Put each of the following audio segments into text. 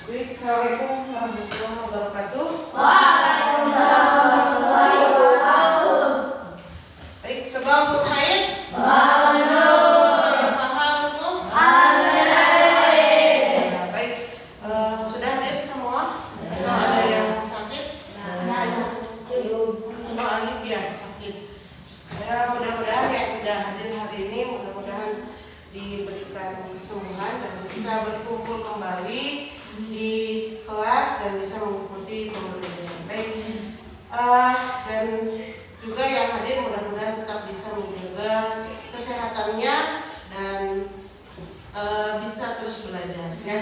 Assalamualaikum warahmatullahi wabarakatuh. Waalaikumsalam warahmatullahi wabarakatuh. Baik, sebelum berkait. Paham hukum? Baik, sudah hadir semua? Kalau ada yang sakit? Alif ya sakit. Ya, mudah-mudahan yang tidak hadir hari ini mudah-mudahan diberikan kesembuhan dan bisa berkumpul kembali di kelas dan bisa mengikuti pembelajaran. Baik, dan juga yang hadir mudah-mudahan tetap bisa menjaga kesehatannya dan bisa terus belajar. Ya.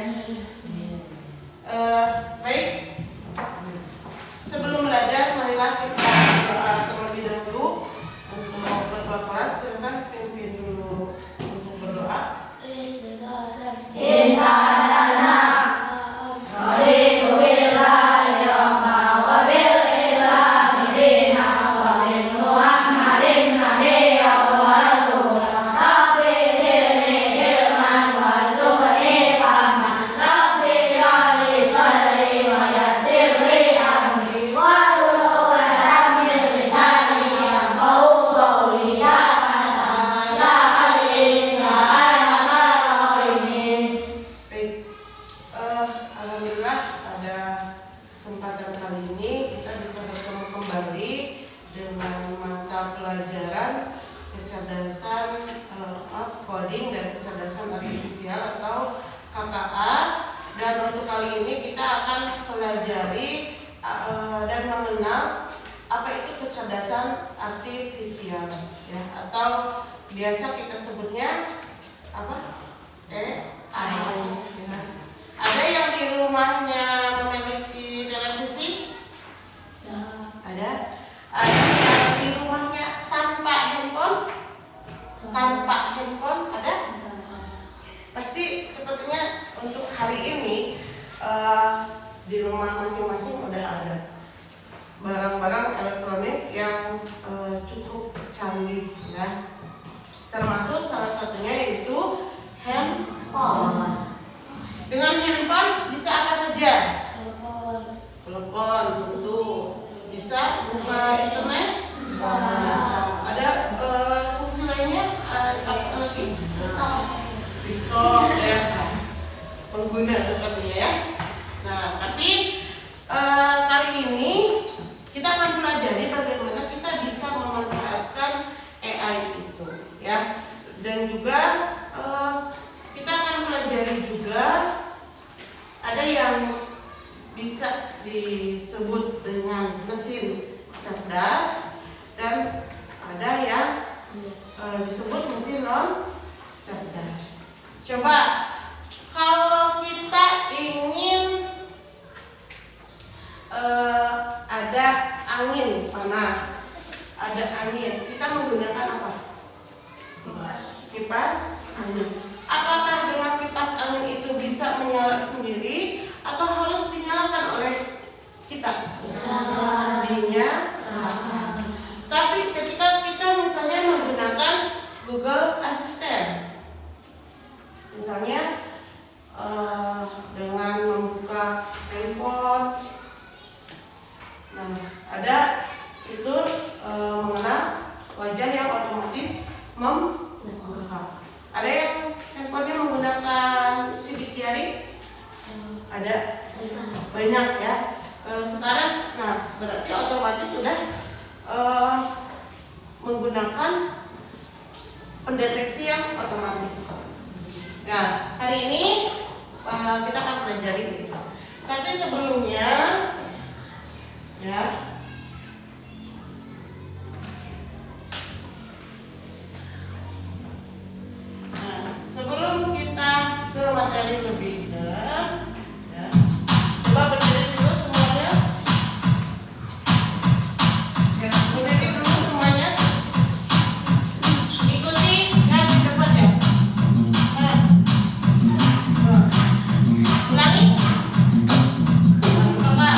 Baik, sebelum belajar marilah kita berdoa terlebih dahulu. Untuk ketua kelas silakan pimpin dulu untuk berdoa. Coding dan kecerdasan artifisial atau KKA, dan untuk kali ini kita akan pelajari dan mengenal apa itu kecerdasan artifisial ya, atau biasa kita sebutnya apa? AI. Ya. Ada yang di rumahnya memiliki televisi? Ada. Ada yang di rumahnya tanpa handphone? Tanpa handphone ada? Pasti sepertinya untuk hari ini di rumah masing-masing udah ada barang-barang elektronik yang cukup canggih ya. Termasuk salah satunya yaitu handphone. Dengan handphone bisa apa saja? Telepon tentu. Bisa buka internet? Bisa. Ada fungsi lainnya? Apa lagi? TikTok ya, pengguna sepertinya ya. Nah, tapi kali ini kita akan pelajari bagaimana kita bisa memanfaatkan AI itu ya. Dan juga kita akan pelajari juga ada yang bisa disebut dengan mesin cerdas dan ada yang disebut mesin non cerdas. Coba kalau kita ingin ada angin panas, ada angin, kita menggunakan apa? Kipas angin. Apakah dengan kipas angin itu bisa menyala sendiri atau harus dinyalakan oleh kita? Dinyalakan. Tapi ketika kita misalnya menggunakan Google Assistant, misalnya dengan membuka handphone, nah ada fitur mengenal wajah yang otomatis membuka. Ada yang handphonenya menggunakan sidik jari? Ada banyak ya. Sekarang, nah berarti otomatis sudah menggunakan pendeteksi yang otomatis. Nah, hari ini kita akan pelajari itu. Tapi sebelumnya, ya, nah, sebelum kita ke materi lebih dalam, ya, coba berdiri dulu semuanya. Ya, berdiri dulu semuanya. Ikuti yang di depan ya. Ulangi. Coba.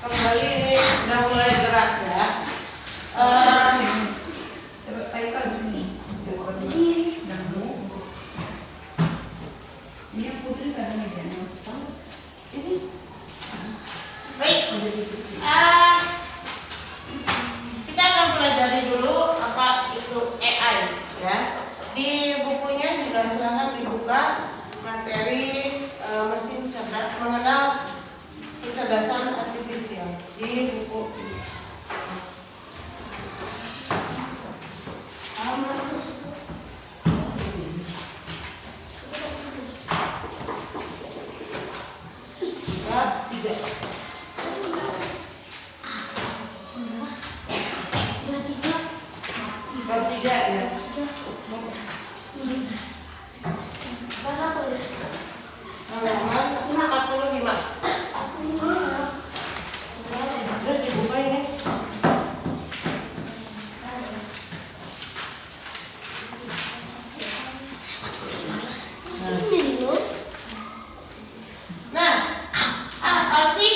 kembali ini sudah mulai gerak ya. Baik, kita akan pelajari dulu apa itu AI ya. Di bukunya juga silahkan dibuka materi mesin cerdas mengenal kecerdasan artifisial di buku ini. Bab 3. Bab 3 ya. Halaman 45. Terus dibuka ini. Nah, apa sih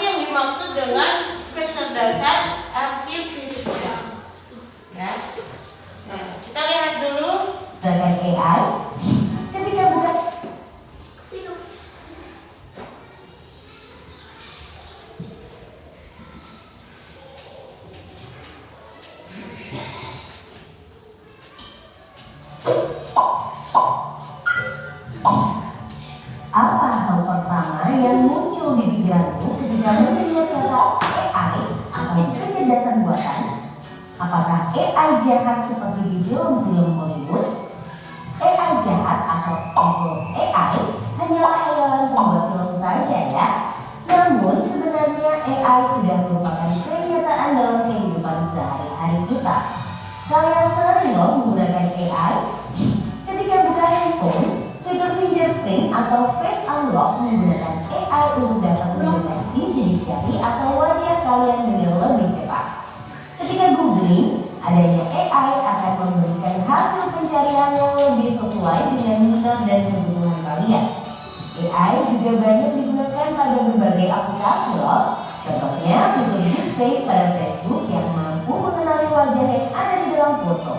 yang dimaksud dengan kecerdasan artifisial? Ya. Nah, kita lihat dulu. Dengan AI, ketika bukan apa hal pertama yang muncul di pikiranmu ketika mendengar kata AI atau kecerdasan buatan? Apakah AI jahat seperti di film-film Hollywood? AI jahat atau evil AI hanyalah khayalan pembuat film saja ya. Namun sebenarnya AI sudah merupakan kenyataan dalam kehidupan sehari-hari kita. Kalian sering loh menggunakan AI? Ketika buka handphone, fitur fingerprint atau face unlock menggunakan AI untuk dapat mendeteksi sidik jari atau wajah kalian dengan lebih cepat. Ketika googling, adanya AI akan memberikan hasil pencarian yang lebih sesuai dengan minat dan kebutuhan kalian. AI juga banyak digunakan pada berbagai aplikasi loh. Contohnya fitur deepfake pada Facebook yang mampu mengenali wajah yang ada di dalam foto.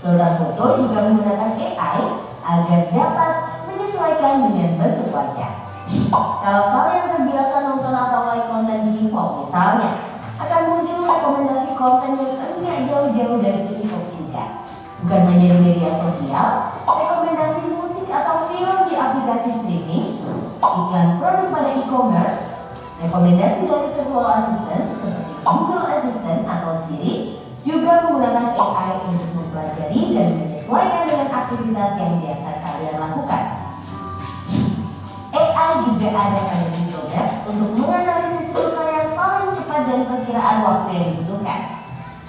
Filter foto juga menggunakan AI agar dapat menyesuaikan dengan bentuk wajah. Kalau kalian terbiasa nonton atau like konten K-pop misalnya, akan muncul rekomendasi konten yang enggak jauh-jauh dari K-pop juga. Bukan hanya di media sosial, rekomendasi musik atau film di aplikasi streaming, iklan produk pada e-commerce, rekomendasi dari virtual assistant seperti Google Assistant atau Siri juga menggunakan AI untuk mempelajari dan menyesuaikan dengan aktivitas yang biasa kalian lakukan. AI juga ada pada Google Maps untuk menganalisis rute yang paling cepat dan perkiraan waktu yang dibutuhkan.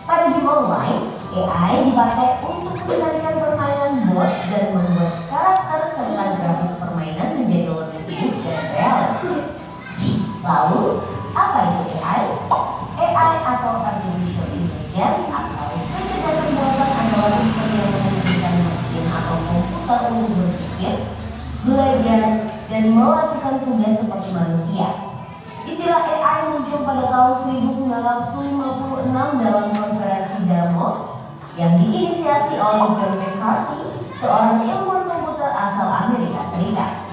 Pada game online, AI dipakai untuk mengendalikan permainan bot dan membuat karakter serta grafis permainan menjadi lebih hidup dan realistis. Lalu, apa itu AI? AI atau Artificial Intelligence atau kecerdasan buatan adalah sistem yang memungkinkan mesin atau komputer untuk berpikir, belajar, dan melakukan tugas seperti manusia. Istilah AI muncul pada tahun 1956 dalam konferensi Dartmouth yang diinisiasi oleh John McCarthy, seorang ilmuwan komputer asal Amerika Serikat.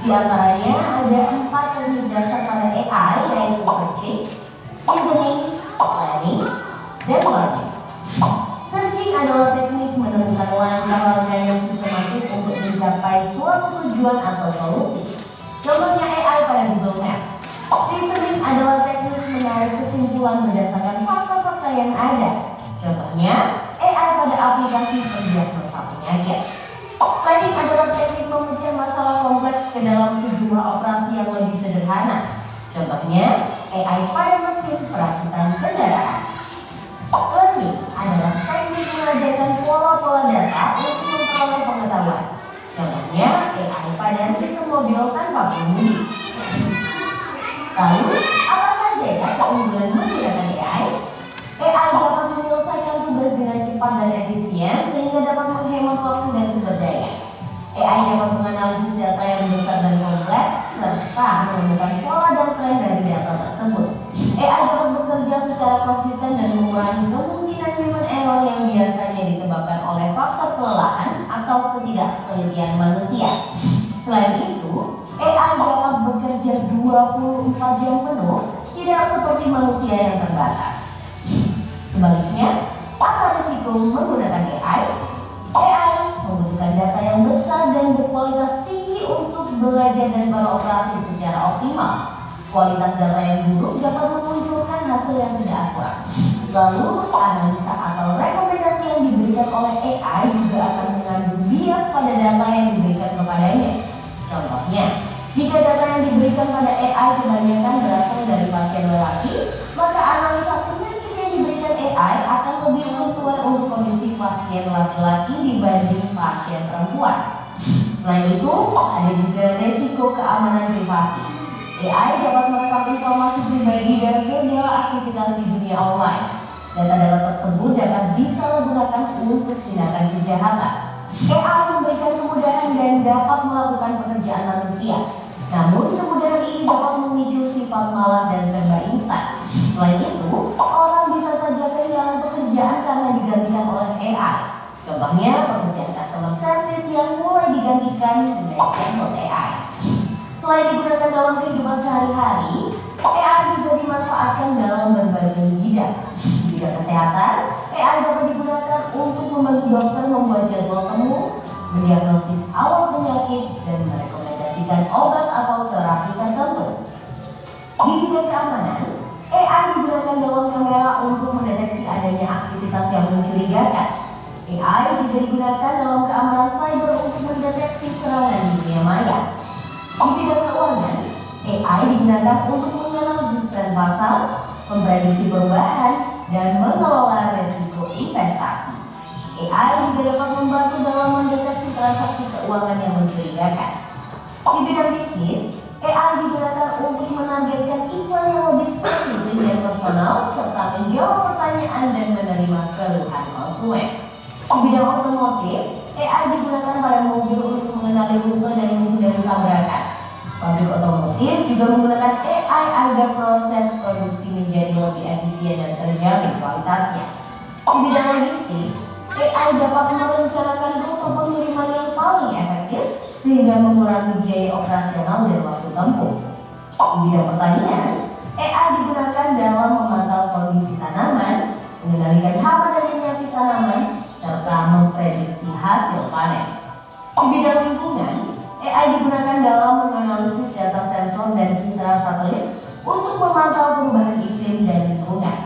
Di antaranya ada 4 teknik dasar pada AI, yaitu searching, reasoning, planning, dan learning. Searching adalah teknik menemukan langkah-langkah yang sistematis untuk mencapai suatu tujuan atau solusi. Contohnya AI pada Google Maps. Reasoning adalah teknik menarik kesimpulan berdasarkan fakta-fakta yang ada. Contohnya AI pada aplikasi pendiagnosa penyakit. Planning adalah teknik memecah masalah kompleks ke dalam sejumlah operasi yang lebih sederhana. Contohnya AI pada mesin perakitan kendaraan. Learning adalah teknik mengajarkan pola-pola data untuk memperoleh pengetahuan. Contohnya AI pada sistem mobil tanpa pengemudi. Lalu, apa saja ya keunggulan menggunakan AI? AI dapat menyelesaikan tugas dengan cepat dan efisien sehingga dapat menghemat waktu dan sumber daya. AI dapat menganalisis data yang besar dan kompleks serta menemukan pola dan tren Selain itu, AI dapat bekerja 24 jam penuh, tidak seperti manusia yang terbatas. Sebaliknya, apa risiko menggunakan AI? AI membutuhkan data yang besar dan berkualitas tinggi untuk belajar dan beroperasi secara optimal. Kualitas data yang buruk dapat memunculkan hasil yang tidak akurat. Lalu, analisa atau rekomendasi yang diberikan oleh AI juga akan mengandung bias pada data yang diberikan kepadanya. Contohnya, jika data yang diberikan pada AI kebanyakan berasal dari pasien lelaki, maka analisa penyakit yang diberikan AI akan lebih sesuai untuk kondisi pasien laki-laki dibanding pasien perempuan. Selain itu, ada juga resiko keamanan privasi. AI dapat merekam informasi pribadi dan segala aktivitas di dunia online. Data-data tersebut dapat disalahgunakan untuk tindakan kejahatan. AI memberikan kemudahan dan dapat melakukan pekerjaan manusia. Namun, kemudahan ini dapat memicu sifat malas dan serba instan. Selain itu, orang bisa saja kehilangan pekerjaan karena digantikan oleh AI. Contohnya, pekerjaan customer service yang mulai digantikan dengan chatbot AI. Selain digunakan dalam kehidupan sehari-hari, AI juga dimanfaatkan dalam berbagai bidang. Di bidang kesehatan, AI dapat digunakan untuk membantu dokter membuat jadwal temu, mendiagnosis awal penyakit, dan merekomendasikan obat atau terapi tertentu. Di bidang keamanan, AI digunakan dalam kamera untuk mendeteksi adanya aktivitas yang mencurigakan. AI juga digunakan dalam keamanan cyber untuk mendeteksi serangan di dunia maya. Di bidang keuangan, AI digunakan untuk menganalisis tren pasar, memprediksi perubahan, dan mengelola risiko investasi. AI juga dapat membantu dalam mendeteksi transaksi keuangan yang mencurigakan. Di bidang bisnis, AI digunakan untuk menargetkan iklan yang lebih spesifik dan personal, serta menjawab pertanyaan dan menerima keluhan konsumen. Di bidang otomotif, AI digunakan pada mobil untuk mengenali rute dan menghindari tabrakan. Pabrik otomotif juga menggunakan AI agar proses produksi menjadi lebih efisien dan terjamin kualitasnya. Di bidang logistik, AI dapat merencanakan rute pengiriman yang paling efektif sehingga mengurangi biaya operasional dan waktu tempuh. Di bidang pertanian, AI digunakan dalam memantau kondisi tanaman, mengendalikan hama dan penyakit tanaman, serta memprediksi hasil panen. Di bidang lingkungan, AI digunakan dalam menganalisis data sensor dan citra satelit untuk memantau perubahan iklim dan lingkungan.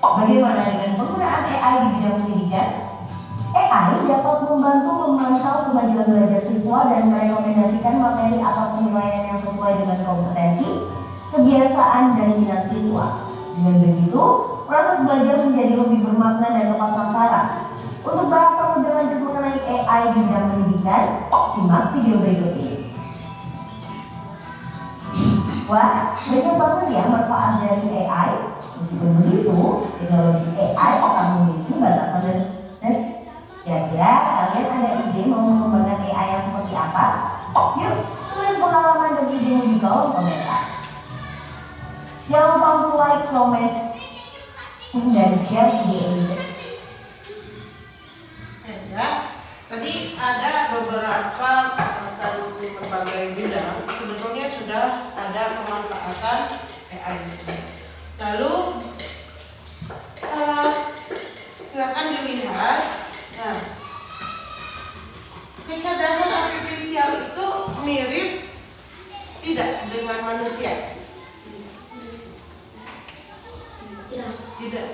Bagaimana dengan penggunaan AI di bidang pendidikan? AI dapat membantu memantau kemajuan belajar siswa dan merekomendasikan materi atau penilaian yang sesuai dengan kompetensi, kebiasaan, dan minat siswa. Dengan begitu, proses belajar menjadi lebih bermakna dan tepat sasaran. Untuk bahas lebih lanjut mengenai AI di bidang pendidikan, simak video berikut ini. Wah, banyak banget ya manfaat dari AI. Meskipun begitu, teknologi AI akan memiliki batasan dan kira-kira kalian ada ide mau mengembangkan AI yang seperti apa? Yuk, tulis pengalaman dan idemu di kolom komentar. Jangan lupa untuk like, comment, dan share video ini. Ya, tadi ada beberapa di berbagai bidang sebetulnya sudah ada pemanfaatan AI. Lalu silakan dilihat. Nah, kecerdasan artifisial itu mirip tidak dengan manusia? Tidak.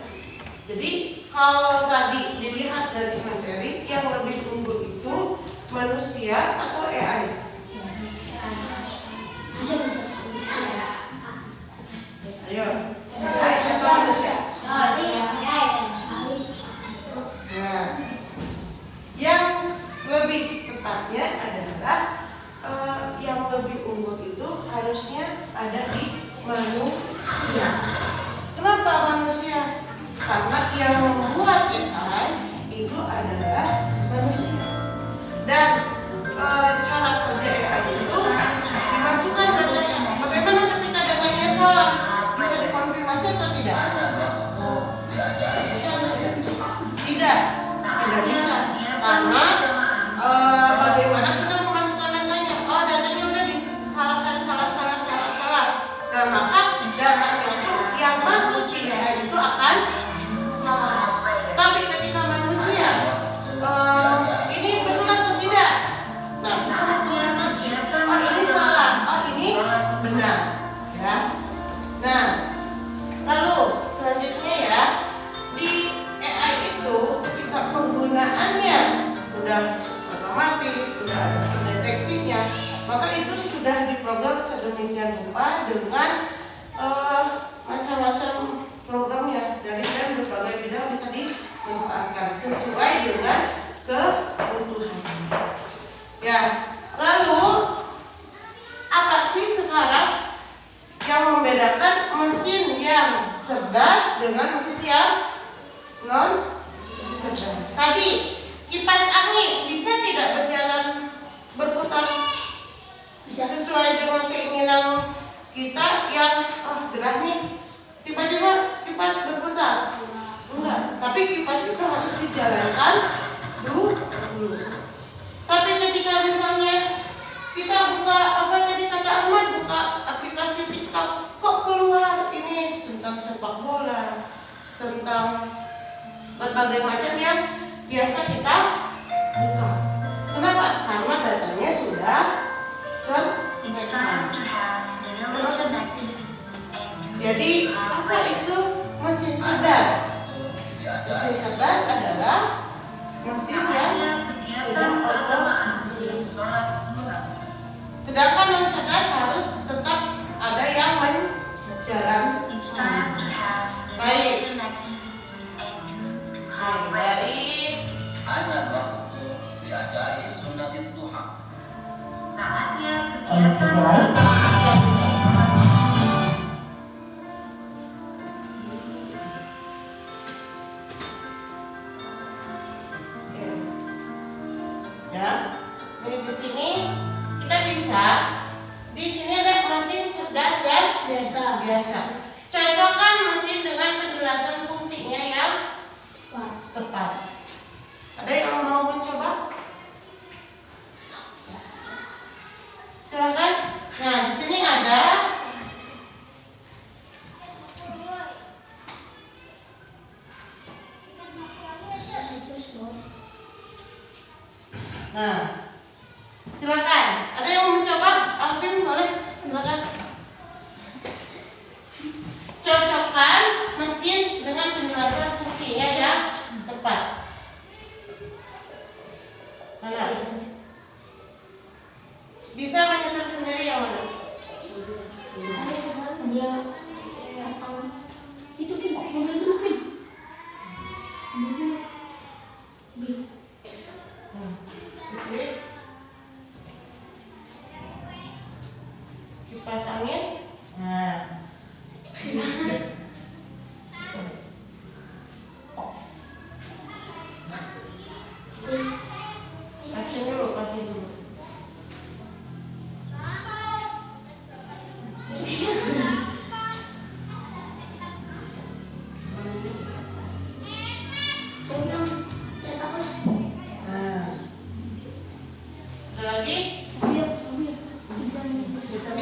Jadi kalau tadi dilihat dari materi, yang lebih unggul itu manusia atau AI? Ayo, AI atau manusia? Nah, yang lebih tepatnya adalah yang lebih unggul itu harusnya ada di manusia. Kenapa manusia? Karena yang membuat AI itu adalah manusia. Dan cara kerja AI itu dimasukkan datanya. Bagaimana ketika datanya salah? Bisa dikonfirmasi atau tidak? Bisa atau tidak? Tidak bisa. Karena bagaimana kita memasukkan datanya? Oh, data diprogram sedemikian rupa dengan macam-macam program ya dari dan berbagai bidang bisa dimanfaatkan sesuai dengan kebutuhan. Ya, lalu apa sih sekarang yang membedakan mesin yang cerdas dengan mesin yang non cerdas? Tadi kipas angin bisa tidak berjalan berputar sesuai dengan keinginan kita yang gerah nih, tiba-tiba kipas berputar? Enggak, tapi kipas itu harus dijalankan dulu. Tapi ketika misalnya kita buka tadi kata Ahmad, buka aplikasi TikTok, kok keluar ini tentang sepak bola, tentang berbagai macam yang biasa kita buka. Kenapa? Karena datanya sudah jadi apa itu mesin cerdas? Mesin cerdas adalah mesin yang sudah auto. Sedangkan non cerdas harus tetap ada yang menjalankan. Baik. Dari Informasi lain. Ya, di sini kita bisa. Di sini ada mesin cerdas dan biasa. Cocokkan mesin dengan penjelasan fungsinya yang tepat. Ada yang mau mencoba? Silakan. Nah, di sini ada silakan. Ada yang mau mencoba? Alvin boleh? Silakan. Cocokkan mesin dengan penjelasan fungsinya yang tepat. Mana? Bisa menyetel sendiri yang mana? Itu Pin, mobil dulu Pin. Kipas angin. Nah. Kasih dulu. Ada lagi?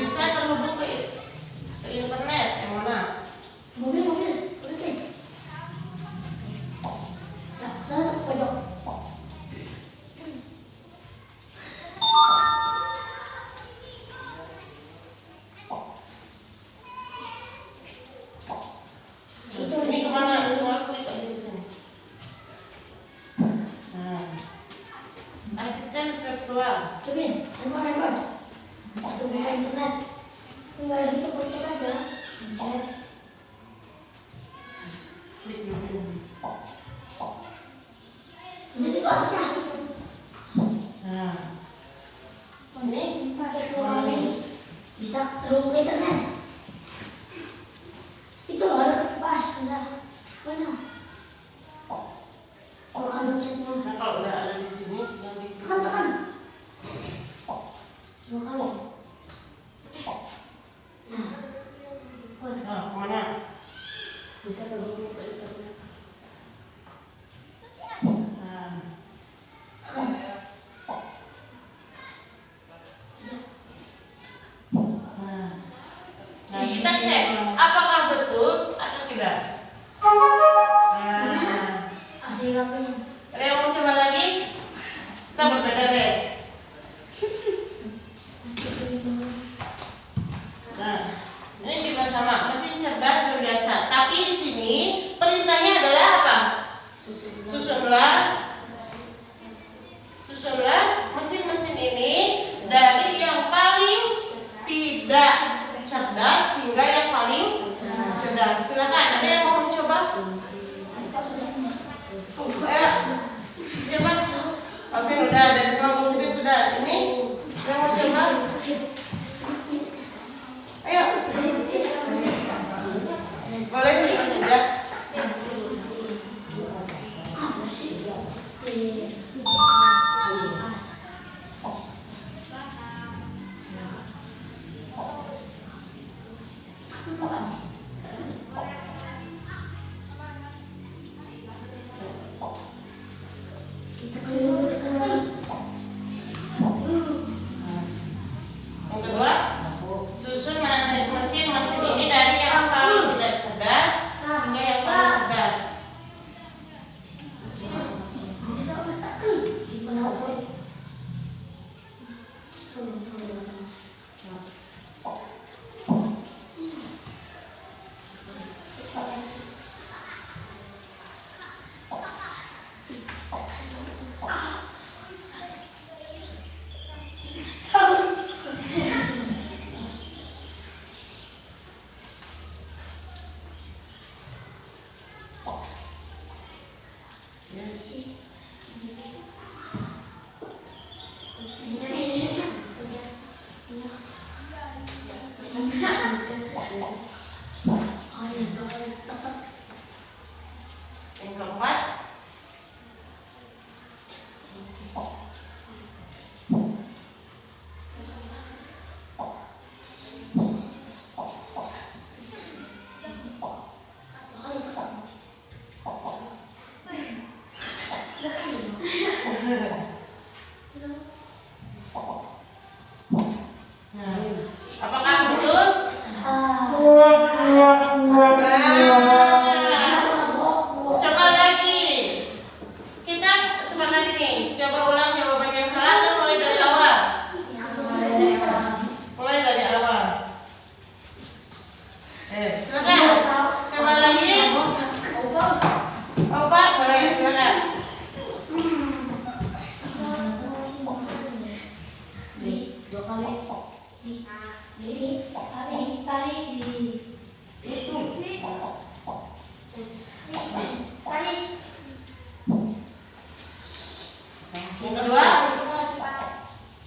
Bisa terhubung ke internet yang mana? Mobil Pin. Ya, sana ke pojok. Ini kemana? Klik aja di sini. Nah, asisten virtual. Pin, handphone. Sudah buka internet. Enggak gitu pojok aja. Pencet. Klik dulu. Jadi itu atasnya atas. Nah, ini Pakai keluar ini bisa terhubung ke internet. Itu loh ada kipas, mana? Kalau kan pencetnya nah kalau udah ada di sini, nanti tekan. 2 kali. Nah, kemana? Bisa terhubung ke internet. Nah, kita cek apakah betul atau tidak. Nah, Asli HP-nya. ada yang mau coba lagi? Kita berbeda deh. Nah, ini juga sama, mesin cerdas dan biasa. Tapi di sini perintahnya adalah apa? Susunlah mesin-mesin ini dari yang paling Sudah dari kelompok sini sudah. Ini yang mau coba? Ayo. Boleh saja. Yang kedua, susun mesin ini dari yang paling tidak cerdas hingga yang paling cerdas. Yang keempat, apakah betul? Coba lagi. Kita semangat ini. Coba ulang jawaban yang salah dan mulai dari awal. Mulai dari awal. Silakan. Coba lagi. Obat boleh silakan. Yang kedua, ketiga,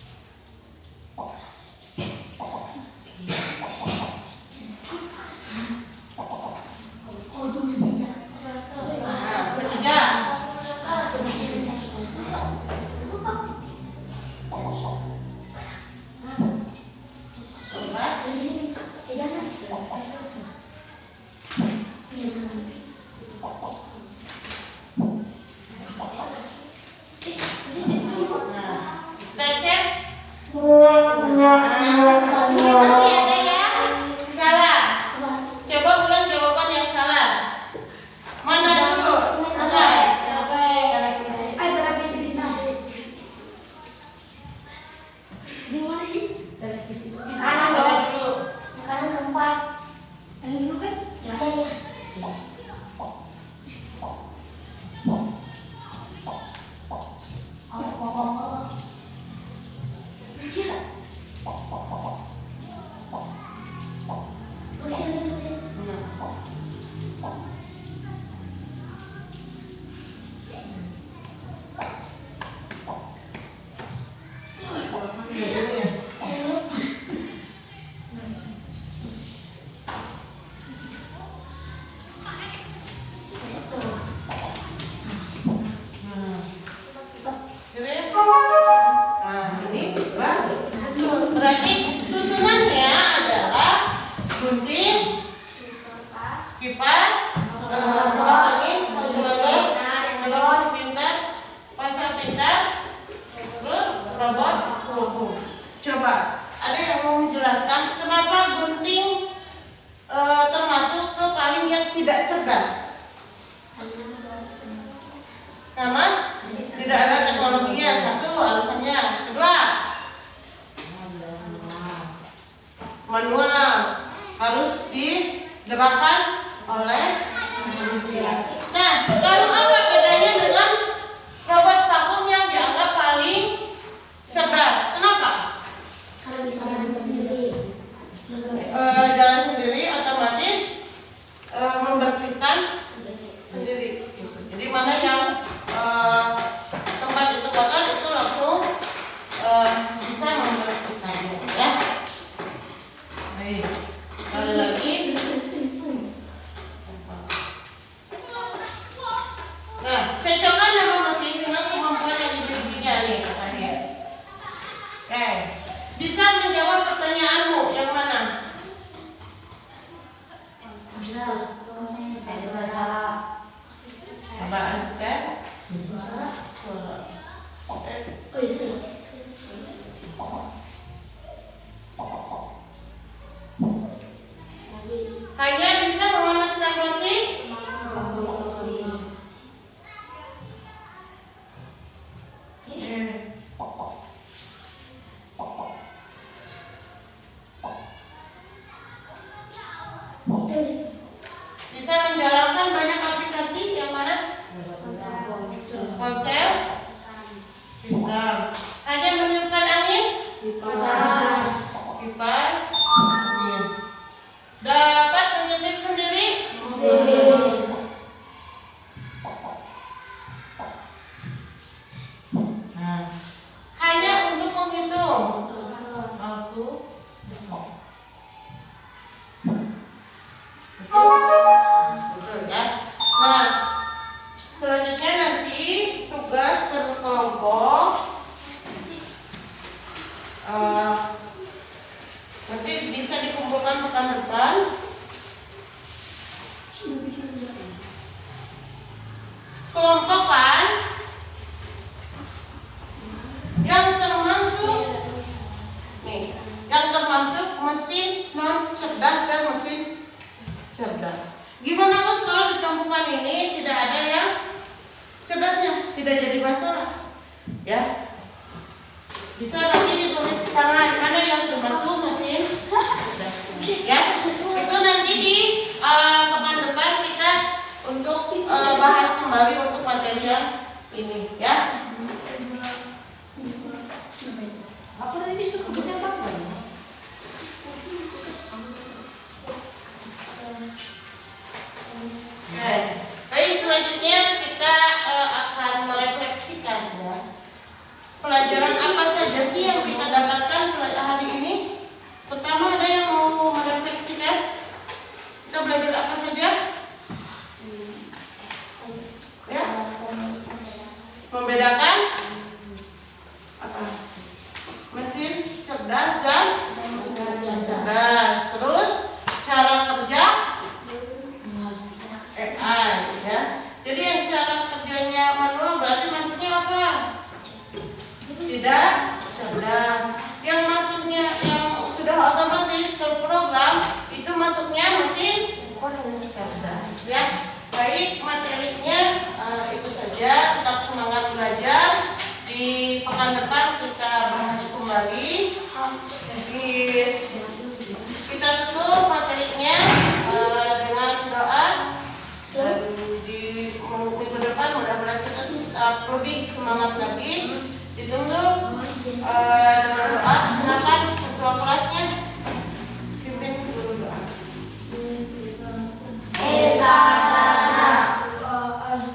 kita cek. Masih ada yang salah. Coba ulang jawaban yang salah. Mana dulu? Mana dulu? Berarti susunannya adalah gunting, kipas, angin, telepon pintar, ponsel pintar, terus robot kuku. Coba, ada yang mau menjelaskan kenapa gunting termasuk ke paling yang tidak cerdas? Karena tidak ada teknologinya, satu alasannya. Kedua, manual, harus digerakkan oleh manusia. Nah, lalu apa bedanya dengan robot vakum yang dianggap paling cerdas? Kenapa? Karena bisa jalan sendiri. Jalan sendiri, otomatis membersihkan sendiri. Jadi mana yang tempat itu kotor itu langsung Hanya bisa memanaskan roti. Bisa menjalankan banyak aplikasi yang mana? Ponsel, pintar. Hanya meniupkan angin? Kipas. Angin. Dapat menyetir sendiri? Nah, hanya untuk menghitung. Aku. Betul ya. Nah, selanjutnya nanti tugas berkelompok. Nanti bisa dikumpulkan pekan depan. Kelompokan yang termasuk mesin non cerdas dan mesin cerdas. Gimana Gus kalau di kampungan ini tidak ada yang cerdasnya, tidak jadi masalah, ya? Bisa nanti ditulis di tangan mana yang termasuk mesin cerdas, ya? Itu nanti di pekan depan kita untuk bahas kembali untuk materi yang ini, ya? Apa tadi suka apa? Baik, selanjutnya kita akan merefleksikan ya. Pelajaran apa saja sih yang kita dapatkan hari ini? Pertama, ada yang mau merefleksikan? Kita belajar apa saja? Ya? Membedakan apa? Mesin cerdas dan cerdas. Terus cara kerja AI, ya. Jadi yang cara kerjanya manual berarti maksudnya apa? Tidak cerdas. Yang masuknya yang sudah otomatis terprogram itu masuknya mesin cerdas, ya. Baik, materinya itu saja. Tetap semangat belajar. Di pekan depan kita bahas kembali. Kita tutup materinya dengan doa. Dan di minggu depan mudah-mudahan kita bisa lebih semangat lagi. Ditunggu dengan doa. Silakan ketua kelasnya pimpin dulu doa.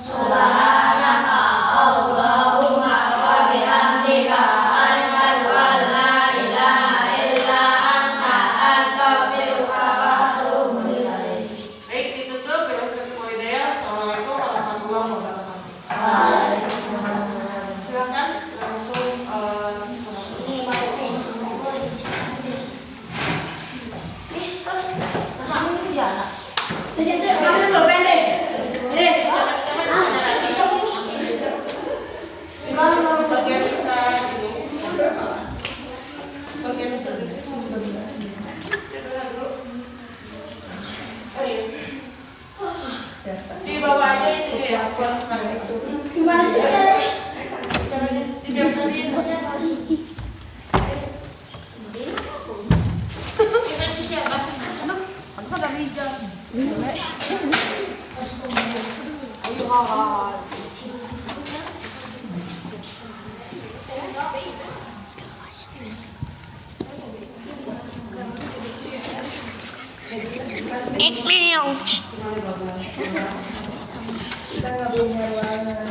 Subhanaka Allahumma wa bihamdika asyhadu an la ilaha illa anta astaghfiruka wa atubu ilaik. Baik, ditutup dengan satu hidayah. Assalamualaikum warahmatullahi wabarakatuh. Silakan langsung Ini mau di situ kamu suruh pendek. Beres. Bisa ini. bagian kita ini bagian kita di bawah aja itu ya buat sekarang itu Gimana sih? di jam tadi kita di siapa Kita nggak punya ruangan.